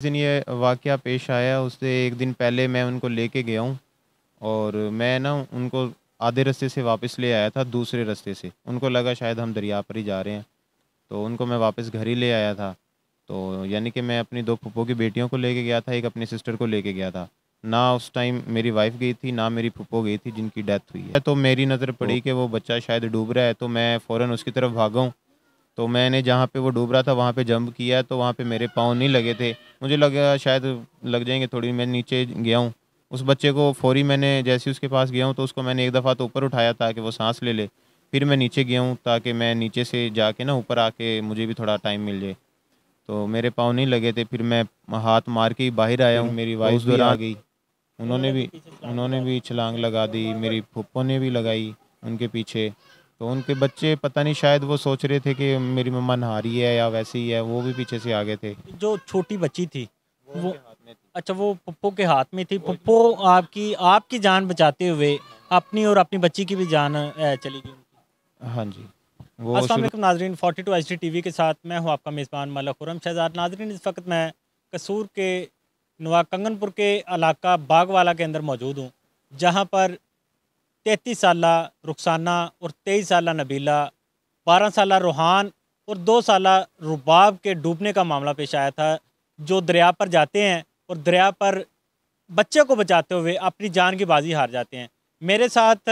दिन ये वाक़या पेश आया उससे एक दिन पहले मैं उनको लेके गया हूँ और मैं ना उनको आधे रास्ते से वापस ले आया था दूसरे रास्ते से। उनको लगा शायद हम दरिया पर ही जा रहे हैं, तो उनको मैं वापस घर ही ले आया था। तो यानी कि मैं अपनी 2 फूफो की बेटियों को लेके गया था, एक अपनी सिस्टर को लेके गया था। ना उस टाइम मेरी वाइफ़ गई थी, ना मेरी फूफो गई थी जिनकी डेथ हुई है। तो मेरी नज़र तो पड़ी कि वो बच्चा शायद डूब रहा है, तो मैं फ़ौरन उसकी तरफ भागा हूँ। तो मैंने जहाँ पे वो डूब रहा था वहाँ पे जंप किया, तो वहाँ पे मेरे पाँव नहीं लगे थे। मुझे लगा शायद लग जाएँगे थोड़ी, मैं नीचे गया हूँ। उस बच्चे को फ़ौरी मैंने जैसे ही उसके पास गया हूँ तो उसको मैंने एक दफ़ा तो ऊपर उठाया ताकि वो साँस ले ले। फिर मैं नीचे गया हूँ ताकि मैं नीचे से जाके ना ऊपर आके मुझे भी थोड़ा टाइम मिल जाए। तो मेरे पाँव नहीं लगे थे, फिर मैं हाथ मार के ही बाहर आया फिर हूँ। मेरी तो वाइफ़ उस भी आ दौरान गई, उन्होंने भी छलांग लगा दी, मेरी फूफो ने भी लगाई उनके पीछे। तो उनके बच्चे पता नहीं शायद वो सोच रहे थे कि मेरी मम्मा नहा रही है या वैसे ही है, वो भी पीछे से आ गए थे। जो छोटी बच्ची थी वो वो उनके हाथ में थी। अच्छा वो पप्पो के हाथ में थी। पप्पो आपकी आपकी जान बचाते हुए अपनी और अपनी बच्ची की भी जान चली गई उनकी। हाँ जी, वो अस्सलाम शुरू वालेकुम नाजरीन, 42 एचडी टीवी के साथ मैं हूं आपका मेज़बान मलक खुरम शहजाद। नाजरीन, इस वक्त मैं कसूर के नवा कंगनपुर के इलाका बागवाला के अंदर मौजूद हूं, जहां पर 33 साला रुखसाना और 23 साला नबीला, 12 साला रूहान और 2 साला रुबाब के डूबने का मामला पेश आया था, जो दरिया पर जाते हैं और दरिया पर बच्चे को बचाते हुए अपनी जान की बाजी हार जाते हैं। मेरे साथ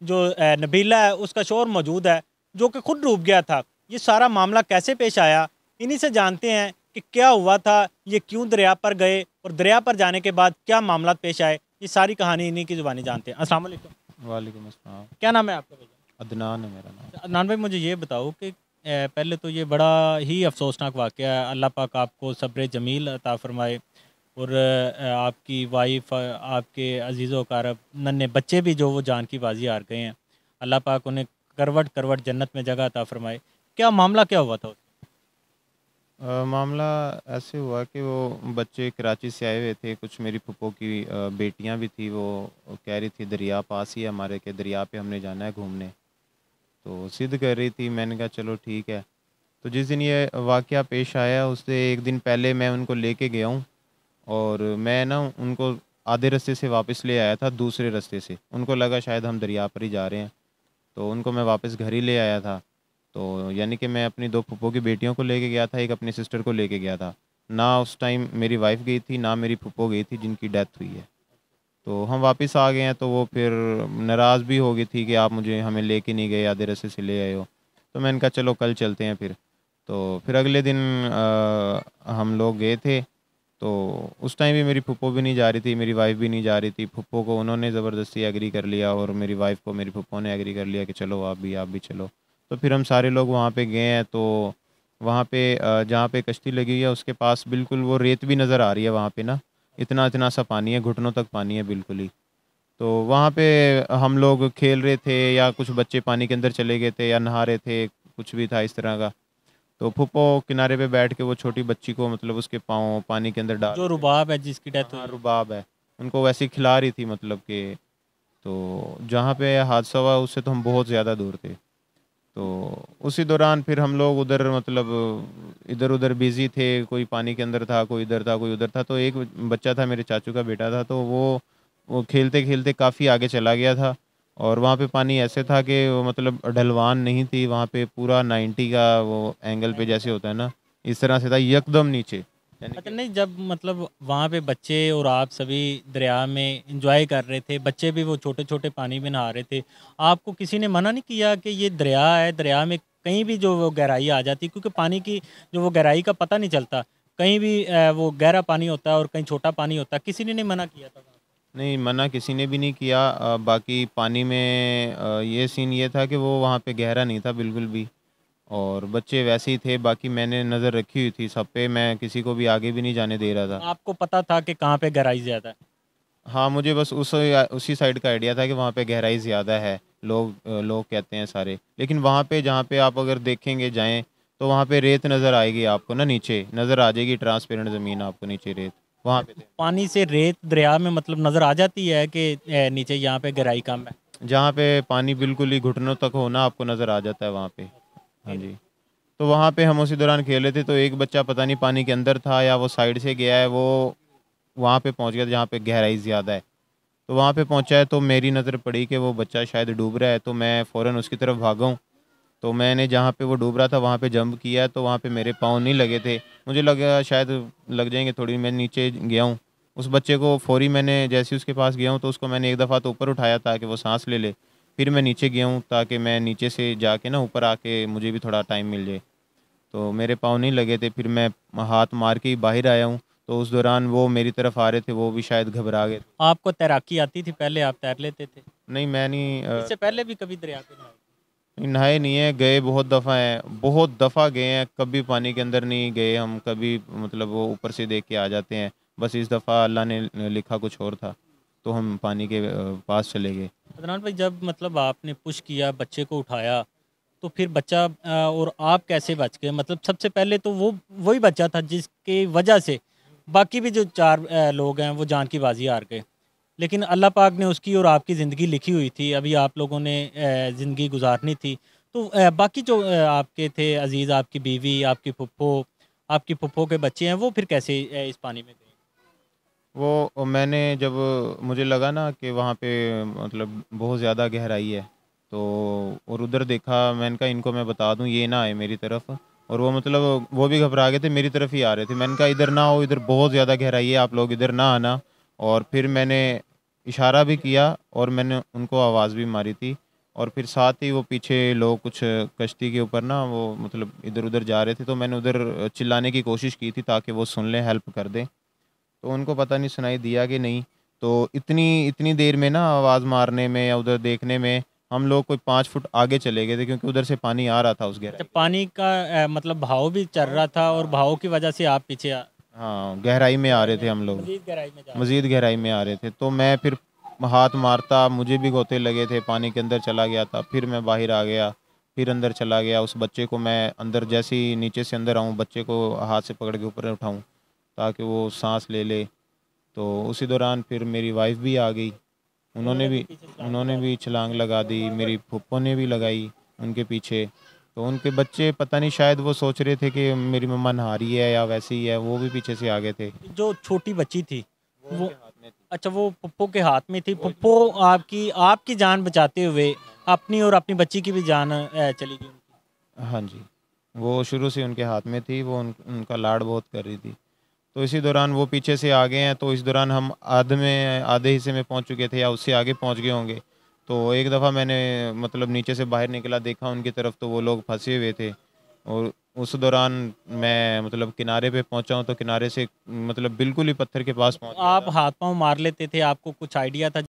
जो नबीला है उसका शोहर मौजूद है, जो कि खुद डूब गया था। ये सारा मामला कैसे पेश आया, इन्हीं से जानते हैं कि क्या हुआ था, ये क्यों दरिया पर गए और दरिया पर जाने के बाद क्या मामला पेश आए। ये सारी कहानी इन्हीं की ज़ुबानी जानते हैं। अस्सलाम वालेकुम। वालेकुम अस्सलाम। क्या नाम है आपका भैया? अदनान है मेरा नाम। अदनान भाई, मुझे ये बताओ कि पहले तो ये बड़ा ही अफ़सोसनाक वाक़या है। अल्लाह पाक आपको सब्र जमील अता फ़रमाए और आपकी वाइफ़, आपके अज़ीज़ व अक़ारब, नन्हे बच्चे भी जो वो जान की बाज़ी हार गए हैं। अल्लाह पाक उन्हें करवट-करवट जन्नत में जगह अता फ़रमाए। क्या मामला क्या हुआ था? मामला ऐसे हुआ कि वो बच्चे कराची से आए हुए थे, कुछ मेरी फूफो की बेटियां भी थी, वो कह रही थी दरिया पास ही है हमारे के, दरिया पे हमने जाना है घूमने। तो ज़िद कर रही थी, मैंने कहा चलो ठीक है। तो जिस दिन ये वाक़या पेश आया उससे एक दिन पहले मैं उनको लेके गया हूँ और मैं ना उनको आधे रास्ते से वापस ले आया था दूसरे रास्ते से। उनको लगा शायद हम दरिया पर ही जा रहे हैं, तो उनको मैं वापस घर ही ले आया था। तो यानी कि मैं अपनी 2 फूफो की बेटियों को लेके गया था, एक अपनी सिस्टर को लेके गया था। ना उस टाइम मेरी वाइफ़ गई थी, ना मेरी फूफो गई थी जिनकी डेथ हुई है। तो हम वापस आ गए हैं, तो वो फिर नाराज़ भी हो गई थी कि आप मुझे हमें लेके नहीं गए, आधे रास्ते से ले आए हो। तो मैंने कहा चलो कल चलते हैं फिर। तो फिर अगले दिन हम लोग गए थे, तो उस टाइम भी मेरी फूफो भी नहीं जा रही थी, मेरी वाइफ़ भी नहीं जा रही थी। फूफो को उन्होंने ज़बरदस्ती एग्री कर लिया और मेरी वाइफ़ को मेरी फूफो ने एग्री कर लिया कि चलो आप भी चलो। तो फिर हम सारे लोग वहाँ पे गए हैं, तो वहाँ पे जहाँ पे कश्ती लगी हुई है उसके पास बिल्कुल वो रेत भी नज़र आ रही है वहाँ पे ना, इतना-इतना सा पानी है, घुटनों तक पानी है बिल्कुल ही। तो वहाँ पे हम लोग खेल रहे थे या कुछ बच्चे पानी के अंदर चले गए थे या नहा रहे थे, कुछ भी था इस तरह का। तो फूफो किनारे पे बैठ के वो छोटी बच्ची को मतलब उसके पाँव पानी के अंदर डाल जो के, रुबाब है जिसकी हाँ, डेथ हुई हाँ, है। रुबाब है, उनको वैसे ही खिला रही थी मतलब कि। तो जहाँ पे हादसा हुआ उससे तो हम बहुत ज़्यादा दूर थे। तो उसी दौरान फिर हम लोग उधर मतलब इधर-उधर बिज़ी थे, कोई पानी के अंदर था, कोई इधर था, कोई उधर था। तो एक बच्चा था, मेरे चाचू का बेटा था, तो वो खेलते-खेलते काफ़ी आगे चला गया था और वहाँ पे पानी ऐसे था कि वो मतलब ढलवान नहीं थी, वहाँ पे पूरा 90 का वो एंगल पे जैसे होता है ना, इस तरह से था यकदम नीचे। यानी अच्छा, कि नहीं, जब मतलब वहाँ पे बच्चे और आप सभी दरिया में एंजॉय कर रहे थे, बच्चे भी वो छोटे-छोटे पानी में नहा रहे थे, आपको किसी ने मना नहीं किया कि ये दरिया है, दरिया में कहीं भी जो वो गहराई आ जाती है, क्योंकि पानी की जो वो गहराई का पता नहीं चलता, कहीं भी वो गहरा पानी होता है और कहीं छोटा पानी होता है, किसी ने नहीं मना किया था वहाँ पे? नहीं, मना किसी ने भी नहीं किया। बाकी पानी में ये सीन ये था कि वो वहाँ पे गहरा नहीं था बिल्कुल भी और बच्चे वैसे ही थे। बाकी मैंने नज़र रखी हुई थी सब पे, मैं किसी को भी आगे भी नहीं जाने दे रहा था। आपको पता था कि कहाँ पे गहराई ज़्यादा है? हाँ, मुझे बस उसी साइड का आइडिया था कि वहाँ पे गहराई ज़्यादा है, लोग कहते हैं सारे। लेकिन वहाँ पे जहाँ पे आप अगर देखेंगे जाएँ, तो वहाँ पे रेत नज़र आएगी आपको ना, नीचे नज़र आ जाएगी ट्रांसपेरेंट ज़मीन आपको, नीचे रेत, वहाँ पे थे। पानी से रेत दरिया में मतलब नज़र आ जाती है कि नीचे यहाँ पे गहराई कम है? जहाँ पे पानी बिल्कुल ही घुटनों तक हो ना, आपको नज़र आ जाता है वहाँ पे। हाँ फिर जी। तो वहाँ पे हम उसी दौरान खेल रहे थे, तो एक बच्चा पता नहीं पानी के अंदर था या वो साइड से गया है, वो वहाँ पे पहुँच गया जहाँ पे गहराई ज़्यादा है। तो वहाँ पे पहुँचा है तो मेरी नज़र पड़ी कि वो बच्चा शायद डूब रहा है, तो मैं फ़ौरन उसकी तरफ भागा हूँ। तो मैंने जहाँ पे वो डूब रहा था वहाँ पे जंप किया, तो वहाँ पे मेरे पाँव नहीं लगे थे। मुझे लगा शायद लग जाएँगे थोड़ी, मैं नीचे गया हूँ। उस बच्चे को फ़ौरी मैंने जैसे ही उसके पास गया हूँ तो उसको मैंने एक दफ़ा तो ऊपर उठाया ताकि वो साँस ले ले। फिर मैं नीचे गया हूँ ताकि मैं नीचे से जाके ना ऊपर आके मुझे भी थोड़ा टाइम मिल जाए। तो मेरे पाँव नहीं लगे थे, फिर मैं हाथ मार के ही बाहर आया हूँ। तो उस दौरान वो मेरी तरफ आ रहे थे, वो भी शायद घबरा गए। आपको तैराकी आती थी, पहले आप तैर लेते थे? नहीं, मैं नहीं इससे पहले भी कभी दरिया पे नहाए? नहाए नहीं है, गए बहुत दफ़ा हैं, बहुत दफ़ा गए हैं, कभी पानी के अंदर नहीं गए हम, कभी मतलब वो ऊपर से देख के आ जाते हैं। बस इस दफ़ा अल्लाह ने लिखा कुछ और था, तो हम पानी के पास चले गए। अदनान भाई, जब मतलब आपने पुश किया, बच्चे को उठाया, तो फिर बच्चा और आप कैसे बच गए? मतलब सबसे पहले तो वो वही बच्चा था जिसकी वजह से बाकी भी जो 4 लोग हैं वो जान की बाजी हार गए। लेकिन अल्लाह पाक ने उसकी और आपकी ज़िंदगी लिखी हुई थी, अभी आप लोगों ने ज़िंदगी गुज़ारनी थी। तो बाकी जो आपके थे अज़ीज़, आपकी बीवी, आपकी फूफो के बच्चे हैं, वो फिर कैसे इस पानी में गए? वो मैंने जब मुझे लगा ना कि वहाँ पे मतलब बहुत ज़्यादा गहराई है, तो और उधर देखा, मैंने कहा इनको मैं बता दूँ ये ना आए मेरी तरफ, और वो मतलब वो भी घबरा गए थे, मेरी तरफ ही आ रहे थे। मैंने कहा इधर ना आओ, इधर बहुत ज़्यादा गहराई है, आप लोग इधर ना आना। और फिर मैंने इशारा भी किया और मैंने उनको आवाज़ भी मारी थी, और फिर साथ ही वो पीछे लोग कुछ कश्ती के ऊपर ना वो मतलब इधर उधर जा रहे थे, तो मैंने उधर चिल्लाने की कोशिश की थी ताकि वो सुन लें, हेल्प कर दें। तो उनको पता नहीं सुनाई दिया कि नहीं। तो इतनी इतनी देर में ना आवाज़ मारने में या उधर देखने में हम लोग कोई 5 फुट आगे चले गए थे, क्योंकि उधर से पानी आ रहा था उस अच्छा, गहराई के। पानी का मतलब बहाव भी चल रहा था और बहाव की वजह से आप पीछे हाँ, गहराई में आ गहराई रहे थे में, हम लोग, मज़ीद गहराई में जा रहे मज़ीद गहराई में आ रहे थे। तो मैं फिर हाथ मारता, मुझे भी गोते लगे थे, पानी के अंदर चला गया था। फिर मैं बाहर आ गया, फिर अंदर चला गया। उस बच्चे को मैं अंदर जैसे ही नीचे से अंदर आऊँ, बच्चे को हाथ से पकड़ के ऊपर उठाऊँ ताकि वो साँस ले ले। तो उसी दौरान फिर मेरी वाइफ़ भी आ गई। उन्होंने भी पीछे छलांग उन्होंने लगा दी। भी छलांग लगा दी, मेरी फूफो ने भी लगाई उनके पीछे। तो उनके बच्चे पता नहीं शायद वो सोच रहे थे कि मेरी मम्मा नहा रही है या वैसे ही है, वो भी पीछे से आ गए थे। जो छोटी बच्ची थी वो वो, उनके हाथ में थी। अच्छा, वो पप्पो के हाथ में थी। पप्पो आपकी आपकी जान बचाते हुए अपनी और अपनी बच्ची की भी जान चली गई उनकी। हाँ जी, वो शुरू से उनके हाथ में थी, वो उनका लाड बहुत कर रही थी। तो इसी दौरान वो पीछे से आ गए हैं, तो इस दौरान हम आधे हिस्से में पहुंच चुके थे या उससे आगे पहुंच गए होंगे। तो एक दफ़ा मैंने मतलब नीचे से बाहर निकला, देखा उनकी तरफ, तो वो लोग फंसे हुए थे। और उस दौरान मैं मतलब किनारे पे पहुंचा हूं, तो किनारे से मतलब बिल्कुल ही पत्थर के पास पहुंच गया आप था। हाथ पाँव मार लेते थे, आपको कुछ आइडिया था